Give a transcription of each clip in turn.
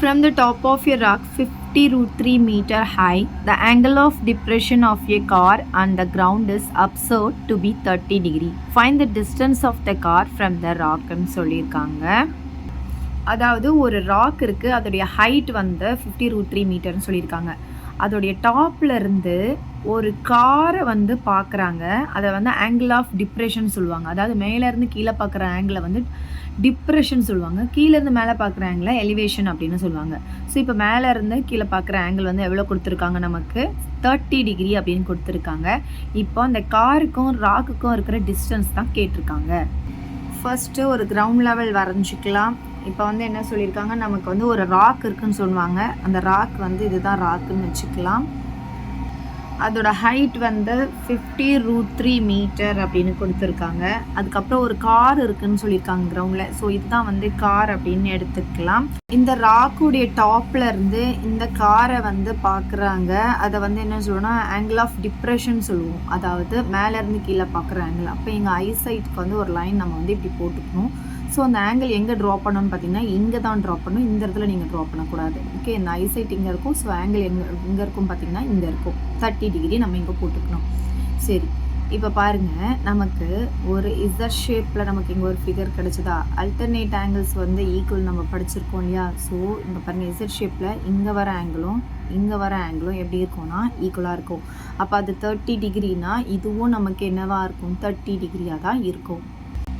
From the top of a rock 50√3 meter high, the angle of depression of a car on the ground is observed to be 30 degree. Find the distance of the car from the rock ன்னு சொல்லியிருக்காங்க. அதாவது ஒரு rock இருக்குது, அதோடைய height வந்து 50√3 மீட்டர்னு சொல்லியிருக்காங்க. அதோடைய டாப்ல இருந்து ஒரு காரை வந்து பார்க்குறாங்க. அதை வந்து ஆங்கிள் ஆஃப் டிப்ரெஷன் சொல்லுவாங்க. அதாவது மேலேருந்து கீழே பார்க்குற ஆங்கிளை வந்து டிப்ரெஷன் சொல்லுவாங்க. கீழேருந்து மேலே பார்க்குற ஆங்கிளை எலிவேஷன் அப்படின்னு சொல்லுவாங்க. ஸோ இப்போ மேலேருந்து கீழே பார்க்குற ஆங்கிள் வந்து எவ்வளோ கொடுத்துருக்காங்க, நமக்கு 30 டிகிரி அப்படின்னு கொடுத்துருக்காங்க. இப்போ அந்த காருக்கும் ராக்குக்கும் இருக்கிற டிஸ்டன்ஸ் தான் கேட்டிருக்காங்க. ஃபஸ்ட்டு ஒரு கிரவுண்ட் லெவல் வரைஞ்சிக்கலாம். இப்போ வந்து என்ன சொல்லியிருக்காங்க, நமக்கு வந்து ஒரு ராக் இருக்குதுன்னு சொல்லுவாங்க. அந்த ராக் வந்து இதுதான் ராக்குன்னு வச்சுக்கலாம். அதோட ஹைட் வந்து 50√3 மீட்டர் அப்படின்னு கொடுத்துருக்காங்க. அதுக்கப்புறம் ஒரு கார் இருக்குதுன்னு சொல்லியிருக்காங்க கிரவுண்டில். ஸோ இதுதான் வந்து கார் அப்படின்னு எடுத்துக்கலாம். இந்த ராக்குடைய டாப்ல இருந்து இந்த காரை வந்து பார்க்குறாங்க. அதை வந்து என்ன சொல்லுவோம்னா ஆங்கிள் ஆஃப் டிப்ரெஷன் சொல்லுவோம். அதாவது மேலேருந்து கீழே பார்க்குற ஆங்கிள். அப்போ எங்கள் ஐசைட்டுக்கு வந்து ஒரு லைன் நம்ம வந்து இப்படி போட்டுக்கணும். ஸோ அந்த ஆங்கிள் எங்கே ட்ரா பண்ணணும்னு பார்த்தீங்கன்னா இங்கே தான் ட்ரா பண்ணணும். இந்த இடத்துல நீங்கள் ட்ரா பண்ணக்கூடாது. ஓகே, இந்த ஐசைட் இங்கே இருக்கும். ஸோ ஆங்கிள் எங்கே இருக்கும் பார்த்தீங்கன்னா இங்கே இருக்கும். 30 டிகிரி நம்ம இங்கே போட்டுக்கணும். சரி, இப்போ பாருங்கள், நமக்கு ஒரு இசட் ஷேப்பில் நமக்கு இங்கே ஒரு ஃபிகர் கிடச்சிதா. அல்டர்னேட் ஆங்கிள்ஸ் வந்து ஈக்குவல் நம்ம படிச்சிருக்கோம் இல்லையா. ஸோ இங்கே பாருங்கள், இசட் ஷேப்பில் இங்கே வர ஆங்கிளும் இங்கே வர ஆங்கிளும் எப்படி இருக்கும்னா ஈக்குவலாக இருக்கும். அப்போ அது 30 டிகிரினா இதுவும் நமக்கு என்னவாக இருக்கும், 30 டிகிரியாக தான் இருக்கும்.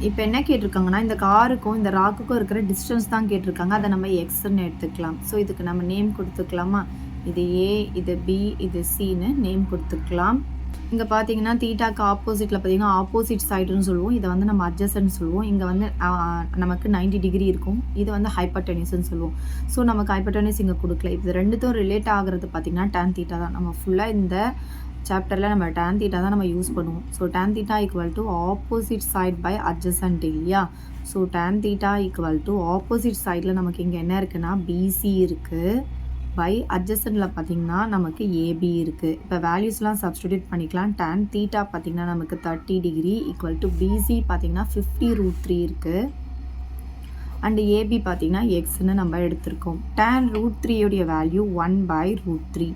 இப்போ என்ன கேட்டிருக்காங்கன்னா, இந்த காருக்கும் இந்த ராக்குக்கும் இருக்கிற டிஸ்டன்ஸ் தான் கேட்டிருக்காங்க. அதை நம்ம எக்ஸ்ன்னு எடுத்துக்கலாம். ஸோ இதுக்கு நம்ம நேம் கொடுத்துக்கலாமா. இது ஏ, இது பி, இது சின்னு நேம் கொடுத்துக்கலாம். இங்கே பார்த்தீங்கன்னா தீட்டாக்கு ஆப்போசிட்டில் பார்த்தீங்கன்னா ஆப்போசிட் சைடுன்னு சொல்லுவோம். இதை வந்து நம்ம அட்ஜஸ்ட்னு சொல்லுவோம். இங்கே வந்து நமக்கு 90 டிகிரி இருக்கும். இது வந்து ஹைப்பர்டெனிஸ்ன்னு சொல்லுவோம். ஸோ நமக்கு ஹைப்பர்டெனிஸ் இங்கே கொடுக்கல. இது ரெண்டுத்தும் ரிலேட் ஆகிறது பார்த்தீங்கன்னா tan தீட்டா தான். நம்ம ஃபுல்லாக இந்த சாப்டரில் நம்ம tan தீட்டா தான் நம்ம யூஸ் பண்ணுவோம். So tan theta equal to opposite side by adjacent இல்லையா. So tan theta equal to opposite சைடில் நமக்கு இங்கே என்ன இருக்குன்னா பிசி இருக்குது, பை அட்ஜசன்ட்டில் பார்த்திங்கன்னா நமக்கு ஏபி இருக்குது. இப்போ வேல்யூஸ்லாம் சப்ஸ்டிடியூட் பண்ணிக்கலாம். tan தீட்டா பார்த்திங்கன்னா நமக்கு 30 டிகிரி ஈக்குவல் டு பிசி பார்த்திங்கன்னா 50√3 இருக்குது. அண்டு ஏபி பார்த்திங்கன்னா எக்ஸ்ன்னு நம்ம எடுத்திருக்கோம். tan√3 உடைய வேல்யூ 1/√3.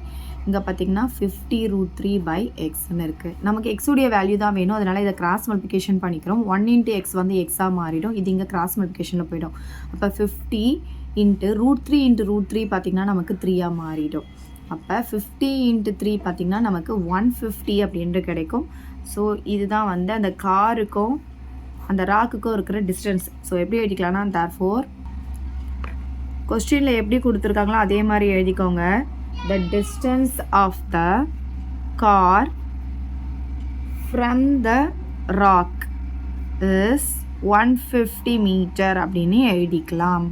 இங்கே பார்த்திங்கன்னா 50√3 பை எக்ஸ்ன்னு இருக்குது. நமக்கு எக்ஸுடைய வேல்யூ தான் வேணும். அதனால் இதை கிராஸ் மல்டிப்ளிகேஷன் பண்ணிக்கிறோம். 1 × x வந்து எக்ஸாக மாறிடும். இது இங்கே கிராஸ் மல்டிப்ளிகேஷனில் போயிடும். அப்போ 50 × √3 × √3 பார்த்திங்கன்னா நமக்கு 3ஆக மாறிடும். அப்போ 50 × 3 பார்த்திங்கன்னா நமக்கு 150 அப்படின்ட்டு கிடைக்கும். ஸோ இதுதான் வந்து அந்த காருக்கும் அந்த ராக்குக்கும் இருக்கிற டிஸ்டன்ஸ். ஸோ எப்படி எழுதிக்கலாம்னா, தேர்ஃபோர் கொஸ்டினில் எப்படி கொடுத்துருக்காங்களோ அதே மாதிரி எழுதிக்கோங்க. The distance of the car from the rock is 150 meter அப்படின்னு எழுதிக்கலாம்.